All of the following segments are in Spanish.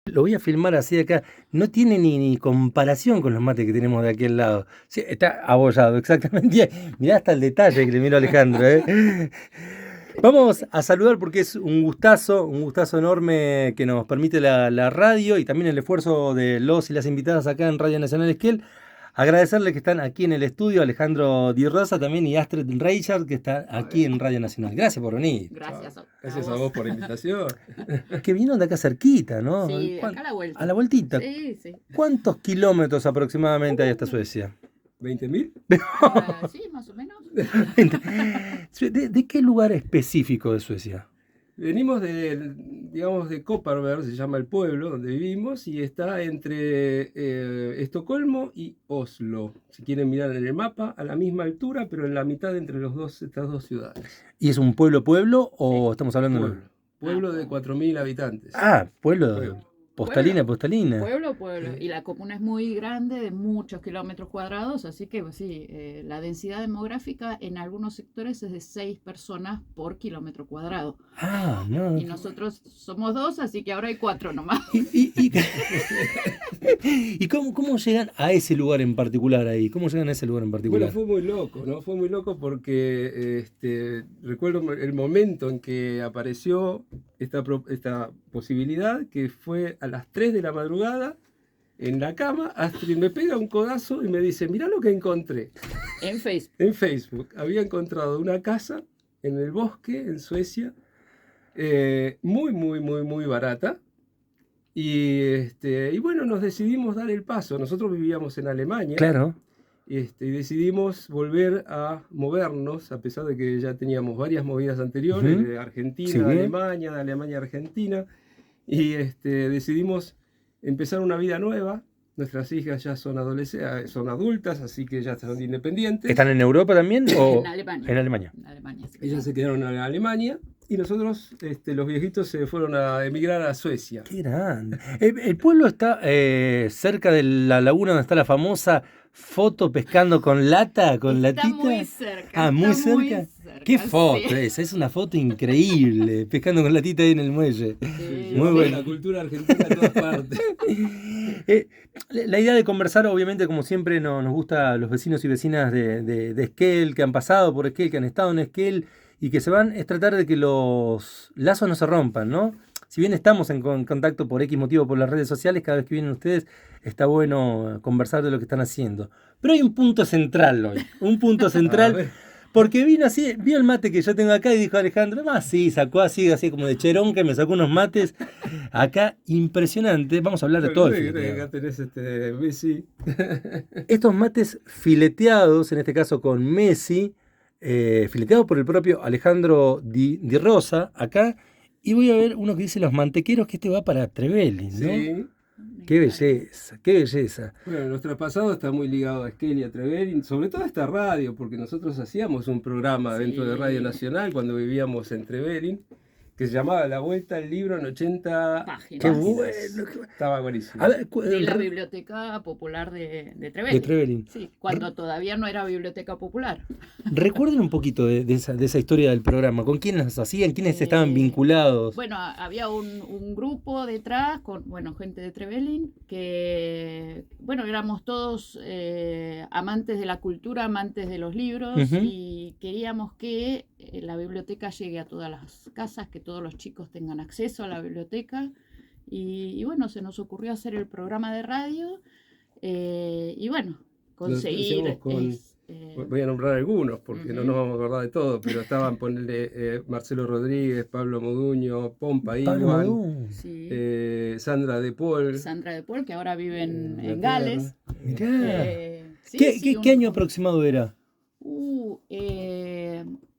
Lo voy a filmar así de acá. No tiene ni comparación con los mates que tenemos de aquel lado. Sí, está abollado, exactamente. Mirá hasta el detalle que le miro a Alejandro, ¿eh? Vamos a saludar porque es un gustazo enorme que nos permite la radio y también el esfuerzo de los y las invitadas acá en Radio Nacional Esquel. Agradecerles que están aquí en el estudio, Alejandro Di Rosa también y Astrid Reichard, que está aquí en Radio Nacional. Gracias por venir. Gracias a vos por la invitación. Que vinieron de acá cerquita, ¿no? Sí, acá a la vuelta. A la vueltita. Sí, sí. ¿Cuántos kilómetros aproximadamente hay hasta Suecia? ¿20.000? Sí, más o menos. ¿De qué lugar específico de Suecia? Venimos de Kopparberg, se llama el pueblo donde vivimos, y está entre Estocolmo y Oslo. Si quieren mirar en el mapa, a la misma altura, pero en la mitad entre estas dos ciudades. ¿Y es un pueblo o estamos hablando de Pueblo de 4.000 habitantes. Ah, pueblo. Postalina. Pueblo. Y la comuna es muy grande, de muchos kilómetros cuadrados, así que pues, sí, la densidad demográfica en algunos sectores es de 6 personas por kilómetro cuadrado. Ah, no. Y nosotros somos 2, así que ahora hay 4 nomás. ¿Y cómo llegan a ese lugar en particular ahí? ¿Cómo llegan a ese lugar en particular? Bueno, fue muy loco, ¿no? Fue muy loco porque recuerdo el momento en que apareció esta posibilidad, que fue a las 3 de la madrugada, en la cama, Astrid me pega un codazo y me dice, mirá lo que encontré. En Facebook. En Facebook. Había encontrado una casa en el bosque, en Suecia, muy barata. Y bueno, nos decidimos dar el paso. Nosotros vivíamos en Alemania. Claro. Y decidimos volver a movernos, a pesar de que ya teníamos varias movidas anteriores, de Argentina a Alemania, de Alemania a Argentina. Y decidimos empezar una vida nueva. Nuestras hijas ya son son adultas, así que ya son independientes. ¿Están en Europa también? En Alemania. En Alemania. Sí. Ellas se quedaron en Alemania y nosotros, los viejitos, se fueron a emigrar a Suecia. ¡Qué grande! El pueblo está cerca de la laguna donde está la famosa foto pescando con lata, con latita. Está muy cerca. Ah, muy cerca. ¿Qué foto sí. es? Es una foto increíble, pescando con latita ahí en el muelle. Sí, Muy bueno. La cultura argentina en todas partes. La idea de conversar, obviamente, como siempre, nos gusta a los vecinos y vecinas de Esquel, que han pasado por Esquel, que han estado en Esquel y que se van, es tratar de que los lazos no se rompan, ¿no? Si bien estamos en contacto por X motivo por las redes sociales, cada vez que vienen ustedes está bueno conversar de lo que están haciendo. Pero hay un punto central hoy, un punto central, porque vino así, vio el mate que yo tengo acá y dijo Alejandro, sí, sacó así como de cherón, que me sacó unos mates acá, impresionante. Vamos a hablar de todo el fileteado. Acá tenés Messi. Estos mates fileteados, en este caso con Messi, fileteados por el propio Alejandro Di Rosa, acá. Y voy a ver uno que dice los mantequeros, que va para Trevelin, ¿no? Sí. Qué belleza, qué belleza. Bueno, nuestro pasado está muy ligado a Esquel y a Trevelin, sobre todo a esta radio, porque nosotros hacíamos un programa dentro de Radio Nacional cuando vivíamos en Trevelin, que se llamaba La Vuelta al Libro en 80 páginas. Qué bueno. Estaba buenísimo. A ver, de la Biblioteca Popular de Trevelin. De Trevelin. Sí, cuando todavía no era Biblioteca Popular. Recuerden un poquito de esa historia del programa. ¿Con quiénes hacían? ¿Quiénes estaban vinculados? Bueno, había un grupo detrás con gente de Trevelin que, éramos todos amantes de la cultura, amantes de los libros y queríamos que la biblioteca llegue a todas las casas, que todos los chicos tengan acceso a la biblioteca. Y bueno, se nos ocurrió hacer el programa de radio y bueno, conseguir... Voy a nombrar algunos porque no nos vamos a acordar de todo, pero estaban Marcelo Rodríguez, Pablo Moduño, Pompa Igual, Sandra de Paul. Sandra de Paul, que ahora vive en Gales. Mirá. ¿Qué año aproximado era?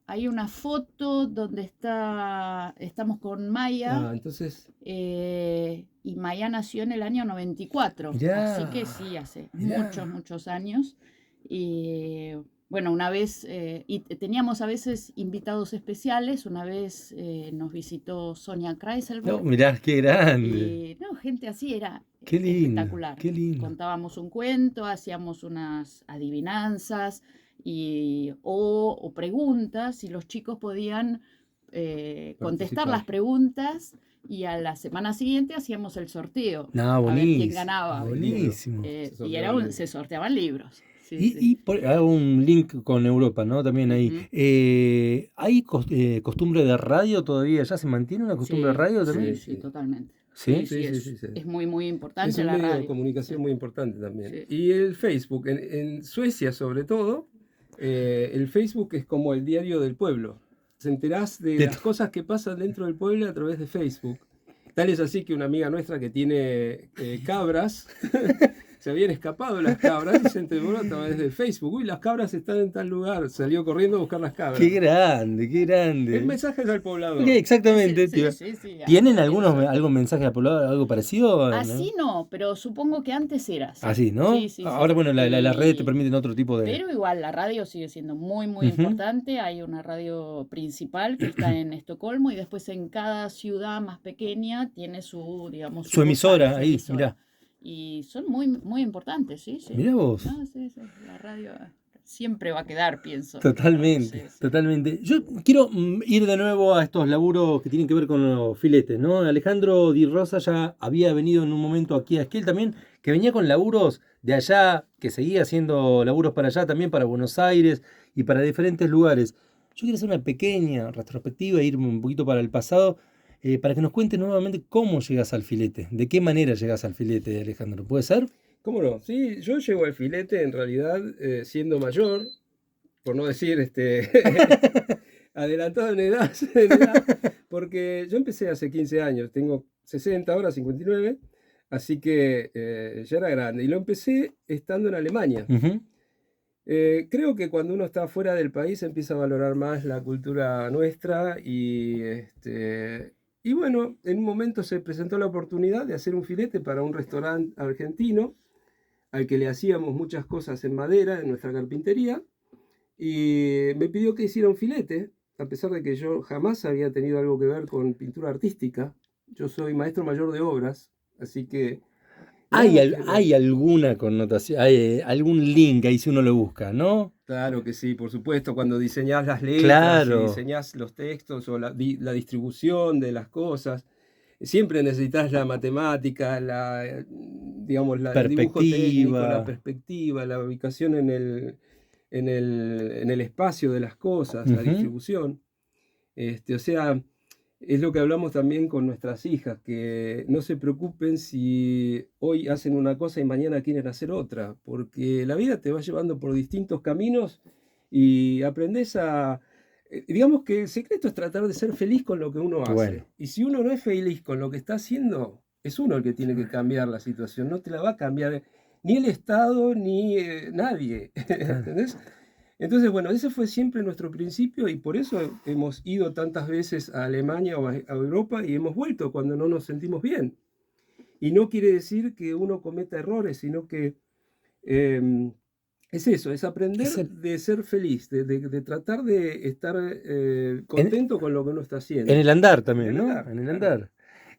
Hay una foto donde estamos con Maya. Entonces... y Maya nació en el año 94. Mirá. Así que sí, hace muchos años. Y bueno, una vez, y teníamos a veces invitados especiales. Una vez nos visitó Sonia Kreiselberg. Mirá, qué grande. Y, gente así era espectacular. Qué lindo. Contábamos un cuento, hacíamos unas adivinanzas o preguntas y los chicos podían contestar las preguntas y a la semana siguiente hacíamos el sorteo. No, A ver quién buenísimo. ganaba. Buenísimo. Y se sorteaban libros. Sí, Y, sí. hago un link con Europa, ¿no? También ahí. Ujú. ¿Hay costumbre de radio todavía? ¿Ya se mantiene una costumbre de Sí, radio sí, también? sí, totalmente. ¿Sí? Sí, sí, sí, sí. Es muy, muy Es importante un la medio de radio. comunicación Sí. muy importante también. Sí. Y el Facebook, en Suecia sobre todo, el Facebook es como el diario del pueblo. Se enterás de De las cosas que pasan dentro del pueblo a través de Facebook. Tal es así que una amiga nuestra que tiene cabras, se habían escapado las cabras y se enteró a través de Facebook. Uy, las cabras están en tal lugar. Salió corriendo a buscar las cabras. Qué grande, qué grande. El mensaje es al poblador. Ok, exactamente. Sí, tío. sí, ¿Tienen algunos algún mensaje apolado, algo parecido? así no, pero supongo que antes era así. Así, ¿no? Sí, sí, Ahora, sí. bueno, las redes te permiten otro tipo de... Pero igual la radio sigue siendo muy, muy Ujú. importante. Hay una radio principal que está en Estocolmo y después en cada ciudad más pequeña tiene su, digamos, Su emisora, su ahí, emisora. mirá. Y son muy, muy importantes, sí, sí. Mirá vos. No, sí, sí. La radio siempre va a quedar, pienso. Totalmente, Sí, sí. totalmente. Yo quiero ir de nuevo a estos laburos que tienen que ver con los filetes, ¿no? Alejandro Di Rosa ya había venido en un momento aquí a Esquel también, que venía con laburos de allá, que seguía haciendo laburos para allá, también para Buenos Aires y para diferentes lugares. Yo quiero hacer una pequeña retrospectiva, irme un poquito para el pasado, para que nos cuentes nuevamente cómo llegas al filete, de qué manera llegas al filete, Alejandro. ¿Puede ser? ¿Cómo no? Sí, yo llego al filete en realidad siendo mayor, por no decir adelantado en edad, porque yo empecé hace 15 años, tengo 60 ahora, 59, así que ya era grande. Y lo empecé estando en Alemania. Ujú. Creo que cuando uno está fuera del país empieza a valorar más la cultura nuestra y bueno, en un momento se presentó la oportunidad de hacer un filete para un restaurante argentino al que le hacíamos muchas cosas en madera en nuestra carpintería y me pidió que hiciera un filete, a pesar de que yo jamás había tenido algo que ver con pintura artística. Yo soy maestro mayor de obras, así que nada que ver. Hay alguna connotación, hay algún link ahí si uno lo busca, ¿no? Claro que sí, por supuesto, cuando diseñás las letras Claro. y diseñás los textos o la distribución de las cosas, siempre necesitas la matemática, digamos, el dibujo técnico, la Perspectiva. perspectiva, la ubicación en el espacio de las cosas, la Ujú. distribución. O sea, es lo que hablamos también con nuestras hijas, que no se preocupen si hoy hacen una cosa y mañana quieren hacer otra, porque la vida te va llevando por distintos caminos y aprendes digamos que el secreto es tratar de ser feliz con lo que uno hace. Bueno. Y si uno no es feliz con lo que está haciendo, es uno el que tiene que cambiar la situación, no te la va a cambiar ni el Estado ni nadie, ¿entendés? Entonces, bueno, ese fue siempre nuestro principio y por eso hemos ido tantas veces a Alemania o a Europa y hemos vuelto cuando no nos sentimos bien. Y no quiere decir que uno cometa errores, sino que es eso, es aprender de ser feliz, de tratar de estar contento con lo que uno está haciendo. En el andar también, En el ¿no? andar, En el claro.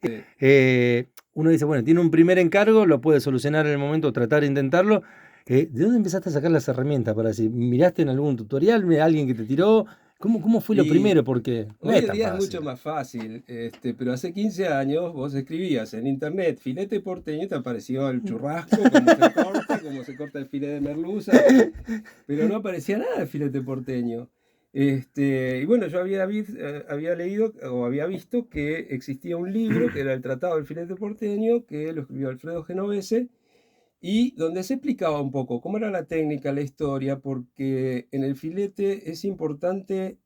andar. Uno dice, bueno, tiene un primer encargo, lo puede solucionar en el momento, tratar de intentarlo. ¿De dónde empezaste a sacar las herramientas para decir, miraste en algún tutorial, alguien que te tiró? ¿Cómo fue lo Y primero? Porque no hoy es en tan día es fácil. mucho más fácil, pero hace 15 años vos escribías en internet filete porteño y te apareció el churrasco, cómo se corta el filete de merluza, pero no aparecía nada de filete porteño. Y bueno, yo había leído o había visto que existía un libro que era el Tratado del Filete Porteño, que lo escribió Alfredo Genovese, y donde se explicaba un poco cómo era la técnica, la historia, porque en el filete es importante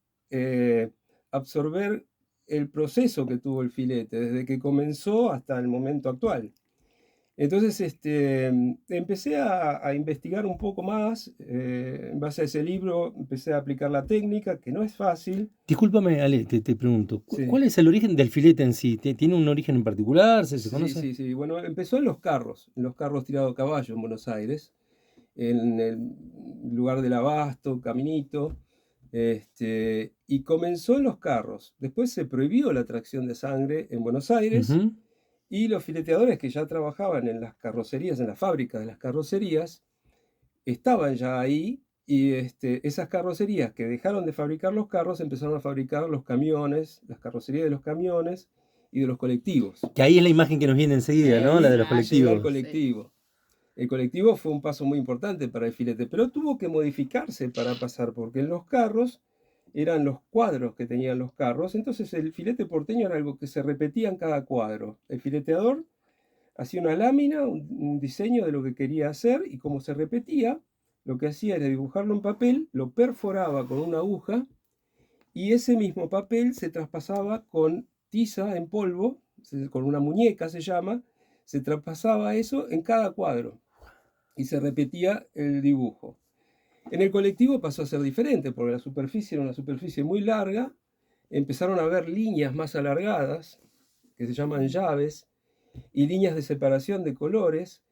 absorber el proceso que tuvo el filete, desde que comenzó hasta el momento actual. Entonces empecé a investigar un poco más, en base a ese libro empecé a aplicar la técnica, que no es fácil. Discúlpame, Ale, te pregunto, Sí. ¿cuál es el origen del filete en sí? ¿Tiene un origen en particular? ¿Se conoce? Sí. Bueno, empezó en los carros tirados a caballo en Buenos Aires, en el lugar del Abasto, Caminito, y comenzó en los carros. Después se prohibió la tracción de sangre en Buenos Aires. Ujú. Y los fileteadores que ya trabajaban en las carrocerías, en las fábricas de las carrocerías, estaban ya ahí y esas carrocerías que dejaron de fabricar los carros empezaron a fabricar los camiones, las carrocerías de los camiones, y de los colectivos. Que ahí es la imagen que nos viene enseguida, ¿no? La de los colectivos. El colectivo. El colectivo fue un paso muy importante para el filete, pero tuvo que modificarse para pasar, porque en los carros eran los cuadros que tenían los carros, entonces el filete porteño era algo que se repetía en cada cuadro. El fileteador hacía una lámina, un diseño de lo que quería hacer, y como se repetía, lo que hacía era dibujarlo en papel, lo perforaba con una aguja, y ese mismo papel se traspasaba con tiza en polvo, con una muñeca se llama, se traspasaba eso en cada cuadro y se repetía el dibujo. En el colectivo pasó a ser diferente, porque la superficie era una superficie muy larga, empezaron a haber líneas más alargadas, que se llaman llaves, y líneas de separación de colores,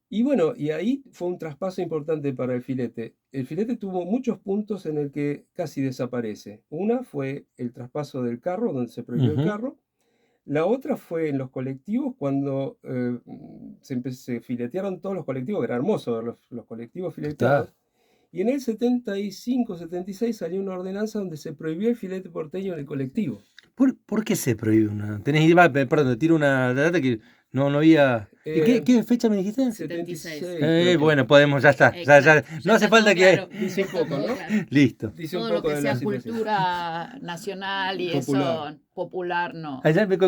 y bueno, y ahí fue un traspaso importante para el filete. El filete tuvo muchos puntos en el que casi desaparece. Una fue el traspaso del carro, donde se prohibió el carro. La otra fue en los colectivos, cuando se filetearon todos los colectivos, que era hermoso ver los colectivos fileteados. Y en el 75, 76 salió una ordenanza donde se prohibió el filete porteño en el colectivo. ¿Por qué se prohíbe una? Perdón, te tiro una data que no había. ¿Qué fecha me dijiste? 76. Bueno, podemos, ya está. Ya. No hace falta que. Dice un poco, ¿no? Claro. Listo. Dice un Todo poco lo que de sea la situación. cultura nacional y Popular. eso popular no.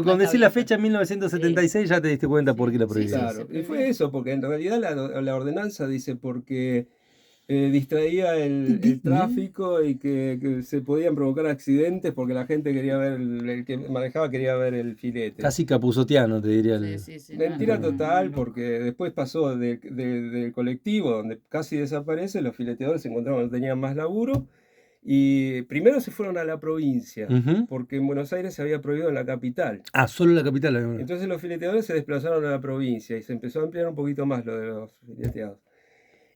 Con decir la bien. fecha 1976 ya te diste cuenta por qué la prohibieron. Claro, y fue eso, porque en realidad la ordenanza dice porque distraía el tráfico y que se podían provocar accidentes porque la gente quería ver, el que manejaba quería ver el filete. Casi capuzotiano, te diría. Mentira total, porque después pasó del colectivo, donde casi desaparece, los fileteadores se encontraban que no tenían más laburo, y primero se fueron a la provincia, porque en Buenos Aires se había prohibido en la capital. Solo la capital. Entonces los fileteadores se desplazaron a la provincia y se empezó a ampliar un poquito más lo de los fileteados.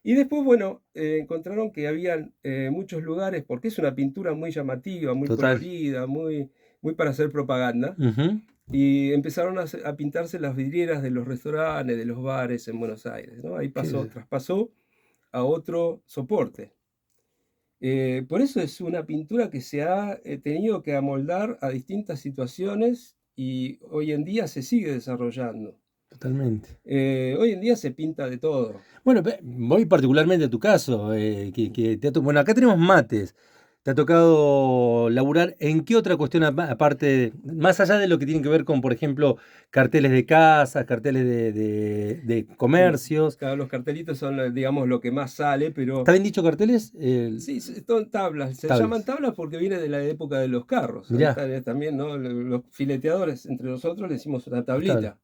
Y después, bueno, encontraron que había muchos lugares, porque es una pintura muy llamativa, muy colorida, muy para hacer propaganda. Y empezaron a pintarse las vidrieras de los restaurantes, de los bares en Buenos Aires, ¿no? Ahí traspasó a otro soporte. Por eso es una pintura que se ha tenido que amoldar a distintas situaciones y hoy en día se sigue desarrollando. Totalmente. Hoy en día se pinta de todo. Bueno, voy particularmente a tu caso, bueno, acá tenemos mates. ¿Te ha tocado laburar en qué otra cuestión aparte, más allá de lo que tiene que ver con, por ejemplo, carteles de casas, carteles de comercios? Claro, los cartelitos son, digamos, lo que más sale, pero... ¿Está bien dicho carteles? Sí, son tablas. Se llaman tablas porque viene de la época de los carros. También, ¿no? Los fileteadores, entre nosotros, le decimos una tablita.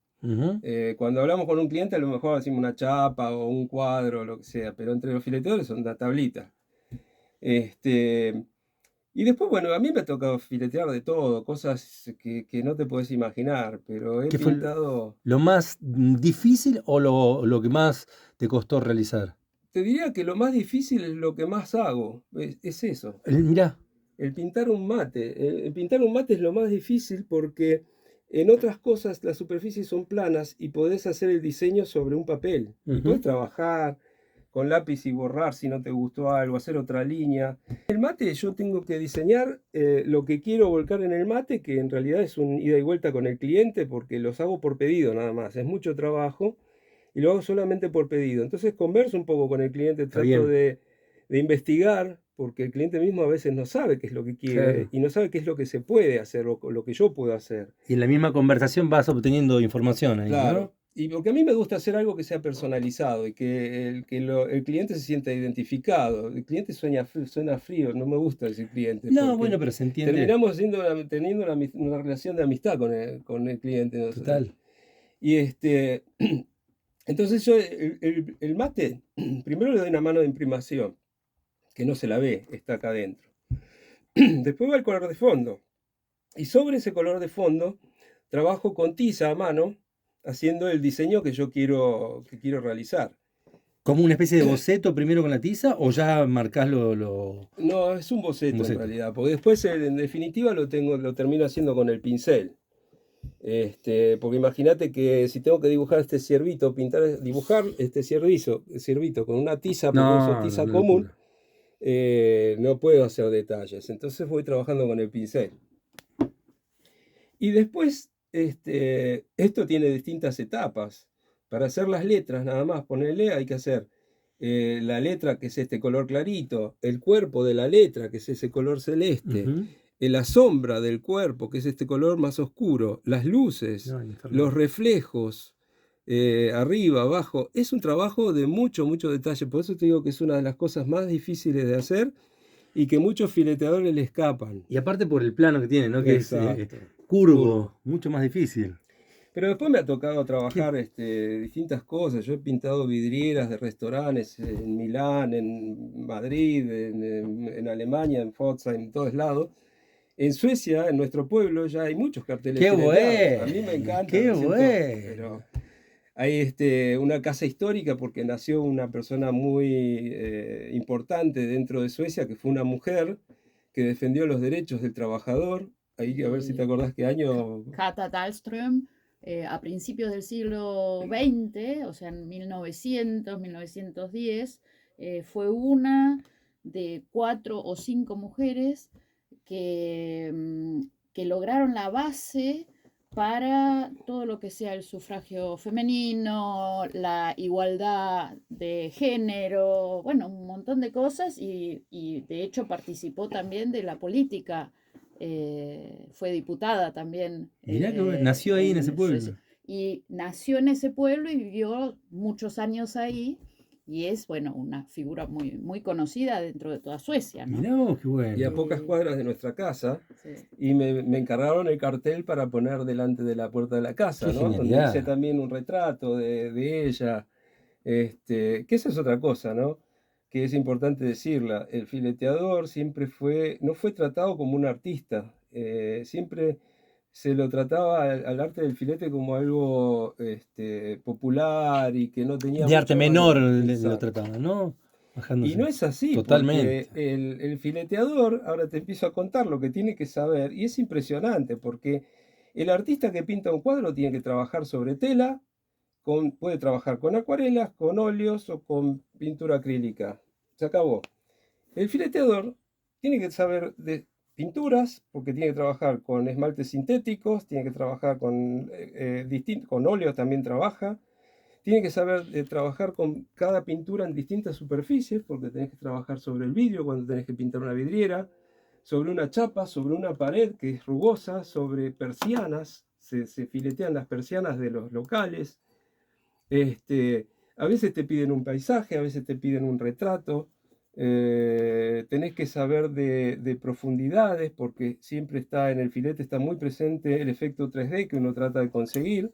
Cuando hablamos con un cliente, a lo mejor decimos una chapa o un cuadro, lo que sea, pero entre los fileteadores son una tablita. Y después, bueno, a mí me ha tocado filetear de todo, cosas que no te puedes imaginar, pero he pintado... ¿Fue lo más difícil o lo que más te costó realizar? Te diría que lo más difícil es lo que más hago, es eso. Mirá. El pintar un mate. El pintar un mate es lo más difícil porque en otras cosas las superficies son planas y podés hacer el diseño sobre un papel. Y podés trabajar con lápiz y borrar si no te gustó algo, hacer otra línea. El mate yo tengo que diseñar lo que quiero volcar en el mate, que en realidad es un ida y vuelta con el cliente porque los hago por pedido nada más. Es mucho trabajo y lo hago solamente por pedido. Entonces converso un poco con el cliente, trato de investigar, porque el cliente mismo a veces no sabe qué es lo que quiere y no sabe qué es lo que se puede hacer o lo que yo puedo hacer. Y en la misma conversación vas obteniendo información ahí, claro, ¿no? Y porque a mí me gusta hacer algo que sea personalizado y que el cliente se sienta identificado. El cliente suena frío, no me gusta decir cliente. No, bueno, pero se entiende. Terminamos teniendo una relación de amistad con el cliente. ¿No? Total. Y entonces yo el mate, primero le doy una mano de imprimación, que no se la ve, está acá adentro. Después va el color de fondo. Y sobre ese color de fondo trabajo con tiza a mano, haciendo el diseño que yo quiero realizar. ¿Como una especie de boceto primero con la tiza o ya marcás lo...? No, es un boceto en realidad, porque después en definitiva lo termino haciendo con el pincel. Porque imagínate que si tengo que dibujar este ciervito, dibujar este ciervito con una tiza, porque uso tiza común, no puedo hacer detalles. Entonces voy trabajando con el pincel. Y después esto tiene distintas etapas. Para hacer las letras, nada más ponerle, hay que hacer la letra, que es este color clarito, el cuerpo de la letra, que es ese color celeste, la sombra del cuerpo, que es este color más oscuro, las luces, los reflejos, arriba, abajo. Es un trabajo de mucho, mucho detalle. Por eso te digo que es una de las cosas más difíciles de hacer y que muchos fileteadores le escapan. Y aparte por el plano que tiene, ¿no? Que es curvo, mucho más difícil. Pero después me ha tocado trabajar distintas cosas. Yo he pintado vidrieras de restaurantes en Milán, en Madrid, en Alemania, en Pforzheim, en todos lados. En Suecia, en nuestro pueblo, ya hay muchos carteles. ¡Qué bueno! A mí me encanta. ¡Qué bueno! Pero hay una casa histórica porque nació una persona muy importante dentro de Suecia, que fue una mujer que defendió los derechos del trabajador. Ahí, a ver si te acordás qué año. Kata Dahlström. A principios del siglo XX, o sea, en 1900, 1910, fue una de 4 o 5 mujeres que lograron la base para todo lo que sea el sufragio femenino, la igualdad de género, bueno, un montón de cosas y de hecho participó también de la política. Fue diputada también. Mirá que nació ahí en ese pueblo. Y nació en ese pueblo y vivió muchos años ahí. Y es, bueno, una figura muy, muy conocida dentro de toda Suecia, ¿no? Mirá vos, qué bueno. Y a pocas cuadras de nuestra casa. Sí. Y me encargaron el cartel para poner delante de la puerta de la casa, ¿no? Donde hice también un retrato de ella. Que esa es otra cosa, ¿no? Que es importante decirla. El fileteador siempre no fue tratado como un artista. Siempre se lo trataba al arte del filete como algo popular y que no tenía... De arte menor lo trataban, ¿no? Bajándose. Y no es así. Totalmente. Porque el fileteador, ahora te empiezo a contar lo que tiene que saber, y es impresionante, porque el artista que pinta un cuadro tiene que trabajar sobre tela, puede trabajar con acuarelas, con óleos o con pintura acrílica. Se acabó. El fileteador tiene que saber de pinturas, porque tiene que trabajar con esmaltes sintéticos, tiene que trabajar con óleos, también trabaja. Tiene que saber trabajar con cada pintura en distintas superficies, porque tenés que trabajar sobre el vidrio cuando tenés que pintar una vidriera, sobre una chapa, sobre una pared que es rugosa, sobre persianas, se filetean las persianas de los locales. A veces te piden un paisaje, a veces te piden un retrato. Tenés que saber de profundidades, porque siempre está en el filete, está muy presente el efecto 3D que uno trata de conseguir.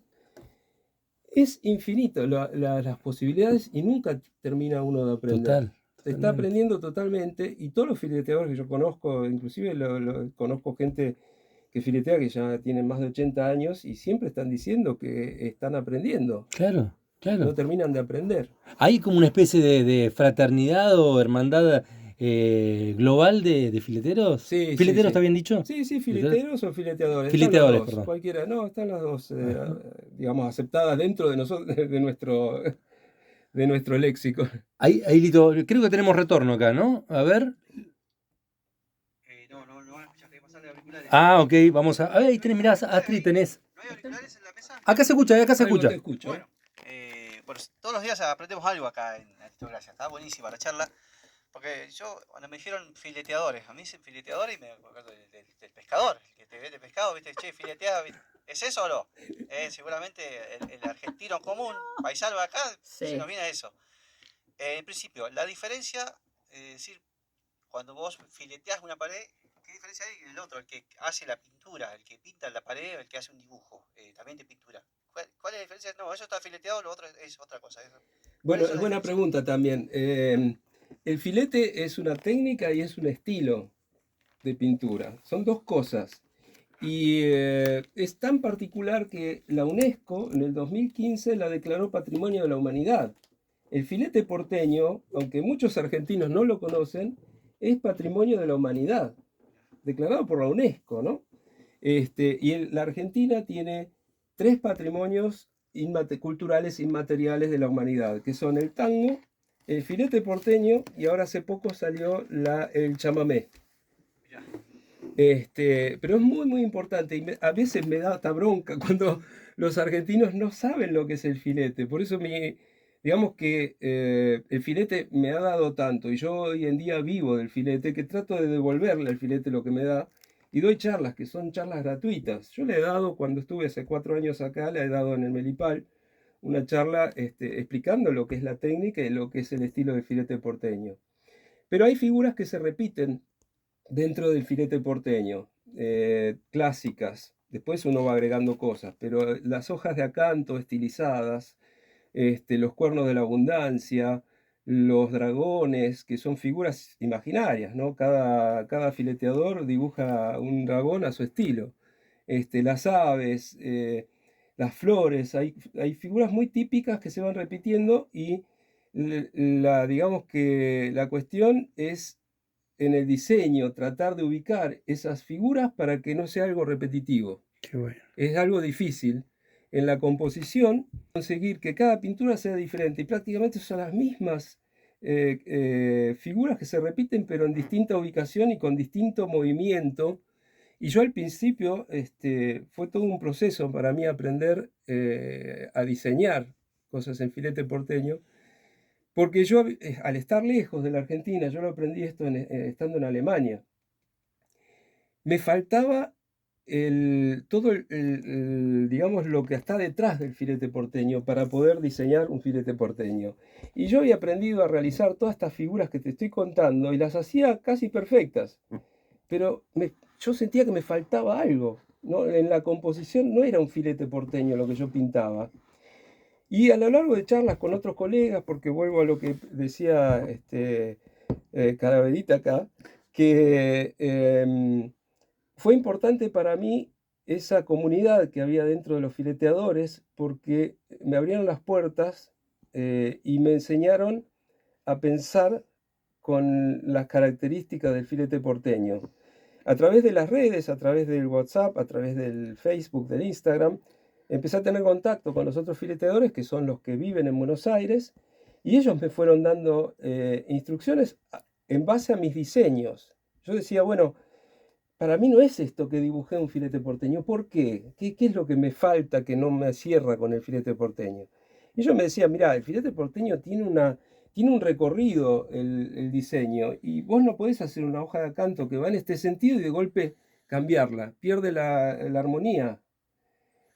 Es infinito las posibilidades y nunca termina uno de aprender. Se está aprendiendo totalmente, y todos los fileteadores que yo conozco, inclusive conozco gente que filetea que ya tienen más de 80 años y siempre están diciendo que están aprendiendo. Claro, claro. No terminan de aprender. Hay como una especie de fraternidad o hermandad global de fileteros. Sí, ¿Fileteros sí. ¿Está bien dicho? Sí, fileteros o fileteadores. Fileteadores, perdón. Cualquiera, no, están las dos, digamos, aceptadas dentro de nosotros, de nuestro léxico. Ahí, Lito, creo que tenemos retorno acá, ¿no? A ver. No van a escuchar, que pasarle auriculares. Ah, ok, vamos a ver, ahí tenés, mirá, Astrid, tenés. ¿No hay auriculares en la mesa? Acá se escucha, acá se escucha. Te escucho. Bueno, todos los días aprendemos algo acá en Aristocracia. Está buenísima la charla. Porque cuando me dijeron fileteadores, a mí dicen fileteadores y me acuerdo del pescador, el que te vende pescado, ¿viste? Che, fileteado, ¿es eso o no? Seguramente el argentino común, paisano acá, se nos viene a eso. En principio, la diferencia, es decir, cuando vos fileteás una pared, ¿qué diferencia hay del otro? El que hace la pintura, el que pinta la pared, el que hace un dibujo, también de pintura. ¿Cuál es la diferencia? No, eso está fileteado, lo otro es otra cosa. Bueno, es buena pregunta también. El filete es una técnica y es un estilo de pintura. Son dos cosas. Y es tan particular que la UNESCO en el 2015 la declaró Patrimonio de la Humanidad. El filete porteño, aunque muchos argentinos no lo conocen, es Patrimonio de la Humanidad, declarado por la UNESCO, ¿no? Y la Argentina tiene 3 patrimonios culturales inmateriales de la humanidad, que son el tango, el filete porteño y ahora hace poco salió el chamamé. Pero es muy, muy importante y a veces me da hasta bronca cuando los argentinos no saben lo que es el filete. Por eso digamos que el filete me ha dado tanto y yo hoy en día vivo del filete que trato de devolverle al filete lo que me da y doy charlas que son charlas gratuitas. Yo le he dado, cuando estuve hace 4 años acá, le he dado en el Melipal una charla explicando lo que es la técnica y lo que es el estilo del filete porteño. Pero hay figuras que se repiten dentro del filete porteño, clásicas. Después uno va agregando cosas, pero las hojas de acanto estilizadas, los cuernos de la abundancia, los dragones, que son figuras imaginarias, ¿no? Cada fileteador dibuja un dragón a su estilo. Las aves, las flores, hay figuras muy típicas que se van repitiendo y digamos que la cuestión es en el diseño tratar de ubicar esas figuras para que no sea algo repetitivo. Qué bueno. Es algo difícil. En la composición, conseguir que cada pintura sea diferente y prácticamente son las mismas figuras que se repiten pero en distinta ubicación y con distinto movimiento. Y yo al principio fue todo un proceso para mí aprender a diseñar cosas en filete porteño. Porque yo, al estar lejos de la Argentina, yo lo aprendí esto estando en Alemania, me faltaba digamos, lo que está detrás del filete porteño para poder diseñar un filete porteño. Y yo había aprendido a realizar todas estas figuras que te estoy contando y las hacía casi perfectas, pero yo sentía que me faltaba algo, ¿no? En la composición no era un filete porteño lo que yo pintaba. Y a lo largo de charlas con otros colegas, porque vuelvo a lo que decía Caraverita acá, que fue importante para mí esa comunidad que había dentro de los fileteadores, porque me abrieron las puertas y me enseñaron a pensar con las características del filete porteño. A través de las redes, a través del WhatsApp, a través del Facebook, del Instagram, empecé a tener contacto con los otros fileteadores, que son los que viven en Buenos Aires, y ellos me fueron dando instrucciones en base a mis diseños. Yo decía, bueno, para mí no es esto que dibujé un filete porteño. ¿Por qué? ¿Qué es lo que me falta que no me cierra con el filete porteño? Y ellos me decían, mirá, el filete porteño tiene un recorrido el diseño, y vos no podés hacer una hoja de acanto que va en este sentido y de golpe cambiarla, pierde la armonía.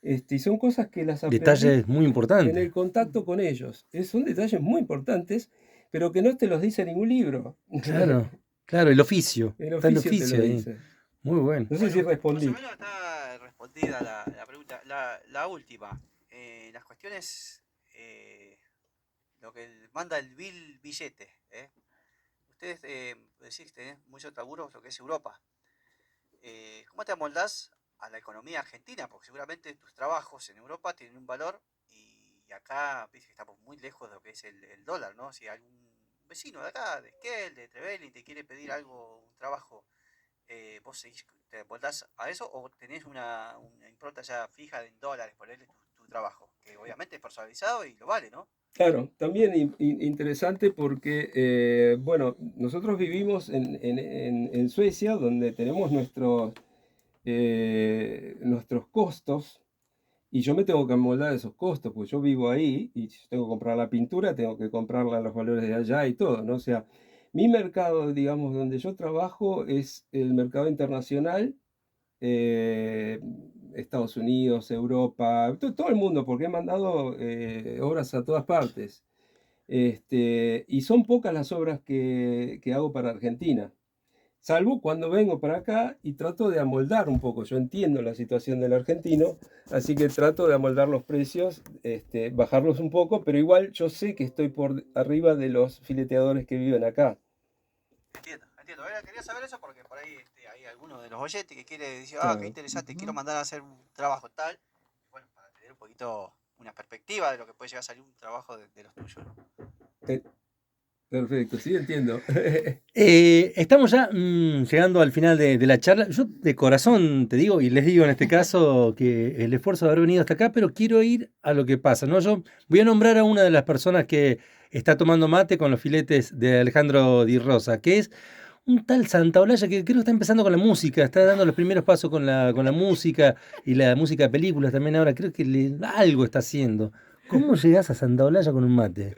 Y son cosas que las aprendí Detalles muy importantes. en el contacto con ellos. Son detalles muy importantes, pero que no te los dice ningún libro. Claro, claro, el oficio. Está el oficio te lo ahí. dice. Muy bueno. No sé si respondí. Más o menos está respondida la pregunta. La última. Las cuestiones, lo que manda el billete. Ustedes decís, tenés mucho laburo lo que es Europa. ¿Cómo te amoldás a la economía argentina? Porque seguramente tus trabajos en Europa tienen un valor y acá, viste que estamos muy lejos de lo que es el dólar, ¿no? Si algún vecino de acá, de Esquel, de Trevelin, te quiere pedir algo, un trabajo, ¿vos te amoldás a eso o tenés una impronta ya fija en dólares por él tu trabajo? Que obviamente es personalizado y lo vale, ¿no? Claro, también interesante porque, bueno, nosotros vivimos en Suecia, donde tenemos nuestros costos, y yo me tengo que amoldar esos costos, porque yo vivo ahí y si tengo que comprar la pintura, tengo que comprarla a los valores de allá y todo, ¿no? O sea, mi mercado, digamos, donde yo trabajo es el mercado internacional, Estados Unidos, Europa, todo el mundo, porque he mandado obras a todas partes. Y son pocas las obras que hago para Argentina, salvo cuando vengo para acá y trato de amoldar un poco. Yo entiendo la situación del argentino, así que trato de amoldar los precios, bajarlos un poco, pero igual yo sé que estoy por arriba de los fileteadores que viven acá. Entiendo. Quería saber eso porque por ahí hay alguno de los oyentes que quiere decir, Claro. qué interesante, quiero mandar a hacer un trabajo tal. Bueno, para tener un poquito una perspectiva de lo que puede llegar a salir un trabajo de los tuyos, ¿no? Perfecto, sí, entiendo. Estamos ya llegando al final de la charla. Yo de corazón te digo, y les digo en este caso, que el esfuerzo de haber venido hasta acá, pero quiero ir a lo que pasa, ¿no? Yo voy a nombrar a una de las personas que está tomando mate con los filetes de Alejandro Di Rosa, que es un tal Santaolalla que creo que está empezando con la música, está dando los primeros pasos con la música y la música de películas también ahora, creo que algo está haciendo. ¿Cómo llegás a Santaolalla con un mate?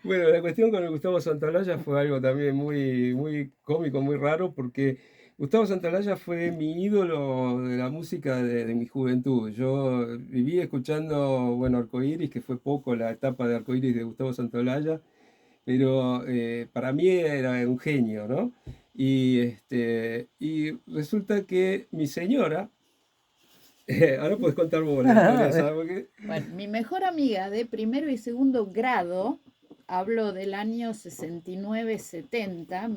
Bueno, la cuestión con el Gustavo Santaolalla fue algo también muy, muy cómico, muy raro, porque Gustavo Santaolalla fue mi ídolo de la música de mi juventud. Yo viví escuchando, bueno, Arcoíris, que fue poco la etapa de Arcoíris de Gustavo Santaolalla, pero para mí era un genio, ¿no? Y resulta que mi señora, ahora puedes contar vos la historia, ¿sabes? Porque Bueno, mi mejor amiga de primero y segundo grado, hablo del año 69-70,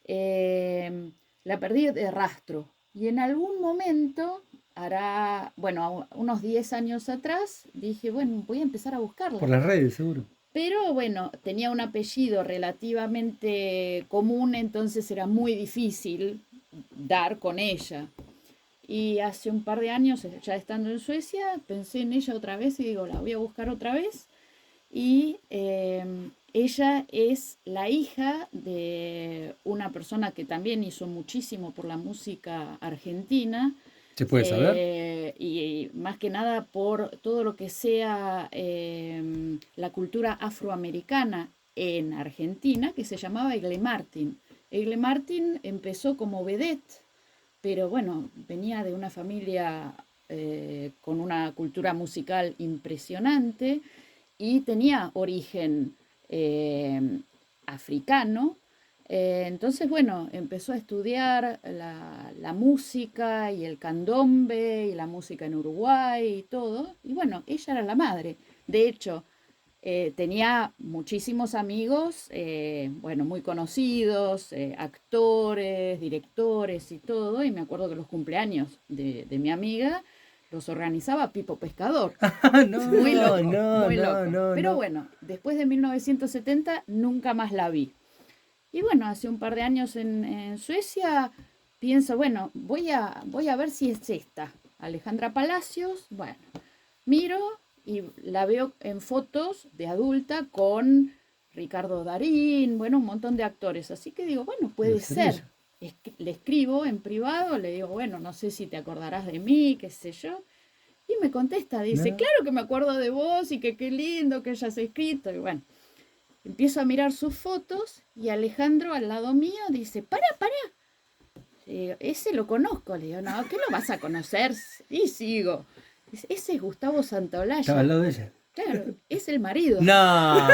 1969-1970, la perdí de rastro. Y en algún momento, hará, bueno, unos 10 años atrás, dije, bueno, voy a empezar a buscarla. Por las redes, seguro. Pero bueno, tenía un apellido relativamente común, entonces era muy difícil dar con ella. Y hace un par de años, ya estando en Suecia, pensé en ella otra vez y digo, la voy a buscar otra vez. Y ella es la hija de una persona que también hizo muchísimo por la música argentina. ¿Se puede saber? Y más que nada por todo lo que sea la cultura afroamericana en Argentina, que se llamaba Egle Martin. Egle Martin empezó como vedette, pero bueno, venía de una familia con una cultura musical impresionante y tenía origen africano. Entonces, bueno, empezó a estudiar la música y el candombe y la música en Uruguay y todo. Y bueno, ella era la madre. De hecho, tenía muchísimos amigos, bueno, muy conocidos, actores, directores y todo. Y me acuerdo que los cumpleaños de mi amiga los organizaba Pipo Pescador. Muy loco, muy loco. Pero bueno, después de 1970 nunca más la vi. Y bueno, hace un par de años en Suecia pienso, bueno, voy a ver si es esta, Alejandra Palacios. Bueno, miro y la veo en fotos de adulta con Ricardo Darín, bueno, un montón de actores. Así que digo, bueno, puede ser. Le escribo en privado, le digo, bueno, no sé si te acordarás de mí, qué sé yo. Y me contesta, dice, claro que me acuerdo de vos y que qué lindo que hayas escrito. Y bueno, empiezo a mirar sus fotos y Alejandro al lado mío dice, para. Ese lo conozco. Le digo, no, ¿qué lo vas a conocer? Y sigo. Dice, ese es Gustavo Santaolalla. Estaba al lado de ella. Claro, es el marido. No.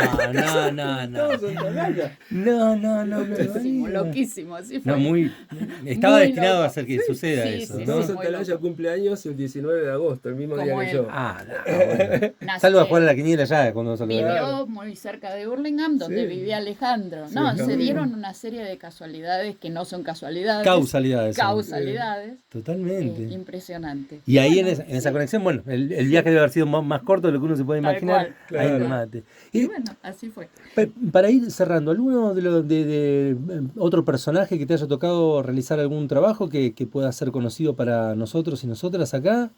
Loquísimo, así fue. No, estaba Muy destinado loco. a hacer que suceda eso, ¿no? Gustavo Santaolalla cumple años el 19 de agosto, el mismo día que yo. Bueno. Salvo a jugar a la quiniela ya cuando saludó. Vivió muy cerca de Hurlingham, donde vivía Alejandro. Sí, no, claro. se dieron una serie de casualidades que no son casualidades. Causalidades. Totalmente. Impresionante. Y ahí en esa conexión, bueno, el viaje debe haber sido más corto de lo que uno se puede imaginar. Claro. Ahí el mate. Y bueno, así fue. Para ir cerrando, ¿alguno de otro personaje que te haya tocado realizar algún trabajo que pueda ser conocido para nosotros y nosotras acá?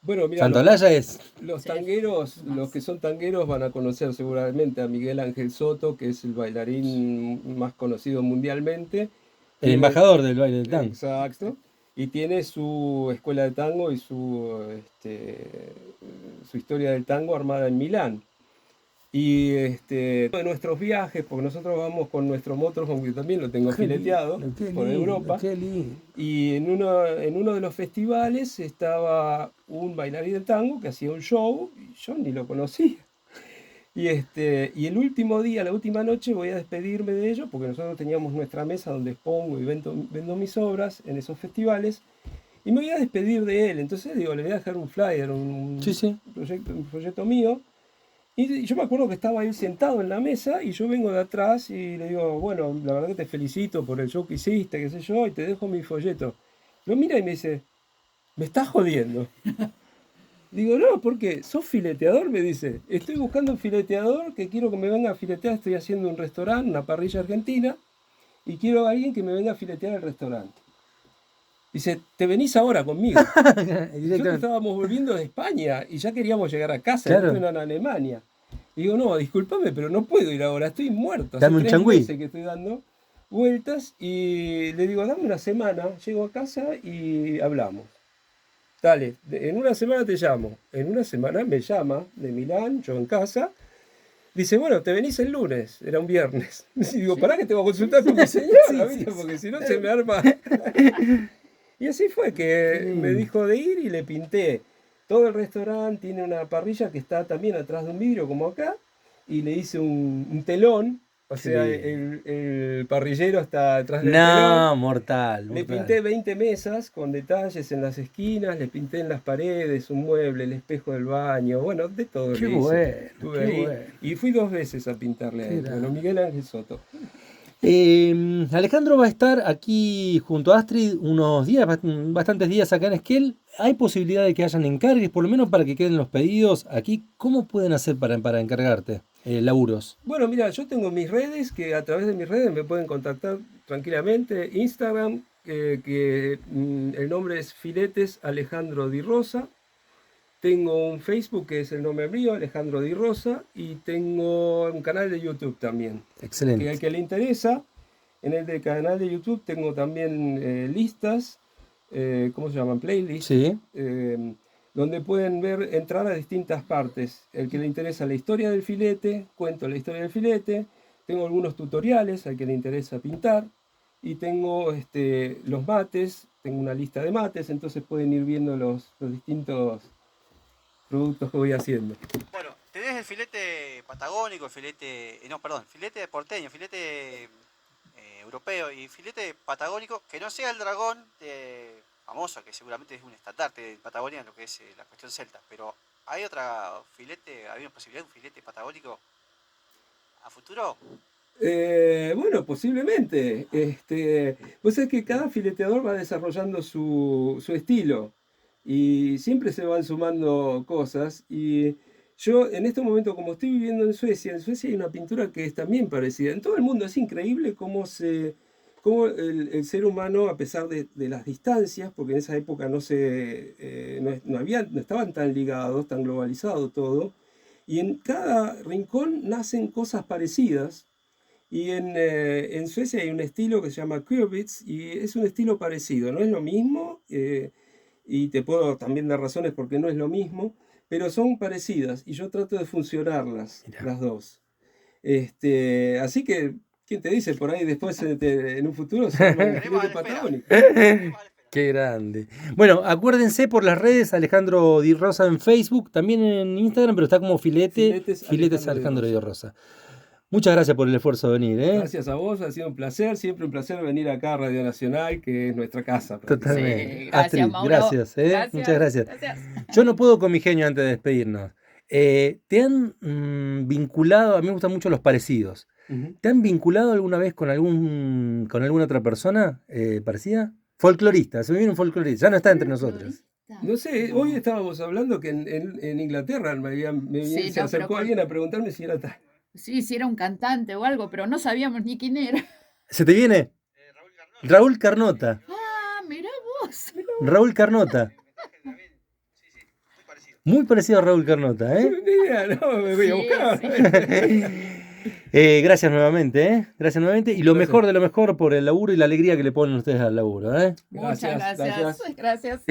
Bueno, mira, Santaolalla es. los tangueros, los que son tangueros van a conocer seguramente a Miguel Ángel Soto, que es el bailarín más conocido mundialmente. El embajador del baile del tango. Exacto. Y tiene su escuela de tango y su historia del tango armada en Milán. Y de nuestros viajes, porque nosotros vamos con nuestro motorhome, que también lo tengo fileteado por Europa. Y en uno de los festivales estaba un bailarín de tango que hacía un show, y yo ni lo conocía. Y el último día, la última noche, voy a despedirme de ellos, porque nosotros teníamos nuestra mesa donde expongo y vendo mis obras en esos festivales. Y me voy a despedir de él. Entonces digo, le voy a dejar un flyer, un proyecto mío. Y yo me acuerdo que estaba ahí sentado en la mesa y yo vengo de atrás y le digo, bueno, la verdad que te felicito por el show que hiciste, qué sé yo, y te dejo mi folleto. Lo mira y me dice, ¿me estás jodiendo? Digo, no, ¿por qué? ¿Sos fileteador? Me dice, estoy buscando un fileteador que quiero que me venga a filetear, estoy haciendo un restaurante, una parrilla argentina, y quiero a alguien que me venga a filetear el restaurante. Dice, te venís ahora conmigo. Nosotros estábamos volviendo de España y ya queríamos llegar a casa, claro. en Alemania. Y digo, no, discúlpame, pero no puedo ir ahora, estoy muerto. Dame un Hace 3 changüí. meses que estoy dando vueltas y le digo, dame una semana, llego a casa y hablamos. Dale, en una semana te llamo. En una semana me llama de Milán, yo en casa. Dice, bueno, te venís el lunes, era un viernes. Y digo, pará que tengo que consultar con mi señora, ¿viste? Porque si no se me arma. Y así fue que me dijo de ir y le pinté. Todo el restaurante tiene una parrilla que está también atrás de un vidrio como acá. Y le hice un telón. O sea, el parrillero está atrás del telón. No, mortal. Le pinté 20 mesas con detalles en las esquinas, le pinté en las paredes, un mueble, el espejo del baño, bueno, de todo. Qué le hice. bueno, Estuve qué ahí bueno. y fui 2 veces a pintarle a él. Bueno, Miguel Ángel Soto. Alejandro va a estar aquí junto a Astrid unos días, bastantes días acá en Esquel. ¿Hay posibilidad de que hayan encargues, por lo menos para que queden los pedidos aquí? ¿Cómo pueden hacer para encargarte laburos? Bueno, mira, yo tengo mis redes, que a través de mis redes me pueden contactar tranquilamente. Instagram, el nombre es Filetes Alejandro Di Rosa. Tengo un Facebook que es el nombre mío, Alejandro Di Rosa, y tengo un canal de YouTube también. Excelente. Que al que le interesa, en el canal de YouTube tengo también listas, ¿cómo se llaman? Playlists, Sí. donde pueden entrar a distintas partes. El que le interesa la historia del filete, cuento la historia del filete, tengo algunos tutoriales al que le interesa pintar, y tengo los mates, tengo una lista de mates, entonces pueden ir viendo los distintos productos que voy haciendo. Bueno, tenés el filete patagónico, el filete, no, perdón, filete porteño, filete europeo y filete patagónico, que no sea el dragón famoso, que seguramente es un estandarte de Patagonia en lo que es la cuestión celta, pero ¿hay otra filete, hay una posibilidad de un filete patagónico a futuro? Bueno, posiblemente. Pues es que cada fileteador va desarrollando su estilo y siempre se van sumando cosas. Y yo en este momento, como estoy viviendo en Suecia hay una pintura que es también parecida. En todo el mundo es increíble cómo el ser humano, a pesar de las distancias, porque en esa época no estaban tan ligados, tan globalizado todo, y en cada rincón nacen cosas parecidas. Y en Suecia hay un estilo que se llama Queerbits y es un estilo parecido, no es lo mismo, y te puedo también dar razones porque no es lo mismo, pero son parecidas y yo trato de funcionarlas, las dos. Así que, ¿quién te dice? Por ahí después en un futuro se llama un filete patagónico. Qué grande. Bueno, acuérdense por las redes, Alejandro Di Rosa en Facebook, también en Instagram, pero está como Filetes Alejandro Di Rosa. Muchas gracias por el esfuerzo de venir. Gracias a vos, ha sido un placer, siempre un placer venir acá a Radio Nacional, que es nuestra casa. Totalmente. Sí, gracias, Astrid, Mauro. gracias, muchas gracias. Yo no puedo con mi genio antes de despedirnos. ¿Te han vinculado, a mí me gustan mucho los parecidos, ¿te han vinculado alguna vez con alguna otra persona parecida? Folclorista, se me viene un folclorista, ya no está entre nosotros. No sé, hoy estábamos hablando que en Inglaterra se acercó alguien a preguntarme si era tal. Sí, si era un cantante o algo, pero no sabíamos ni quién era. ¿Se te viene? Raúl Carnota. Ah, mirá vos. Raúl Carnota. Muy parecido a Raúl Carnota, ¿eh? No, me voy a buscar. Gracias nuevamente, Gracias nuevamente. Y lo mejor de lo mejor por el laburo y la alegría que le ponen ustedes al laburo, Muchas gracias.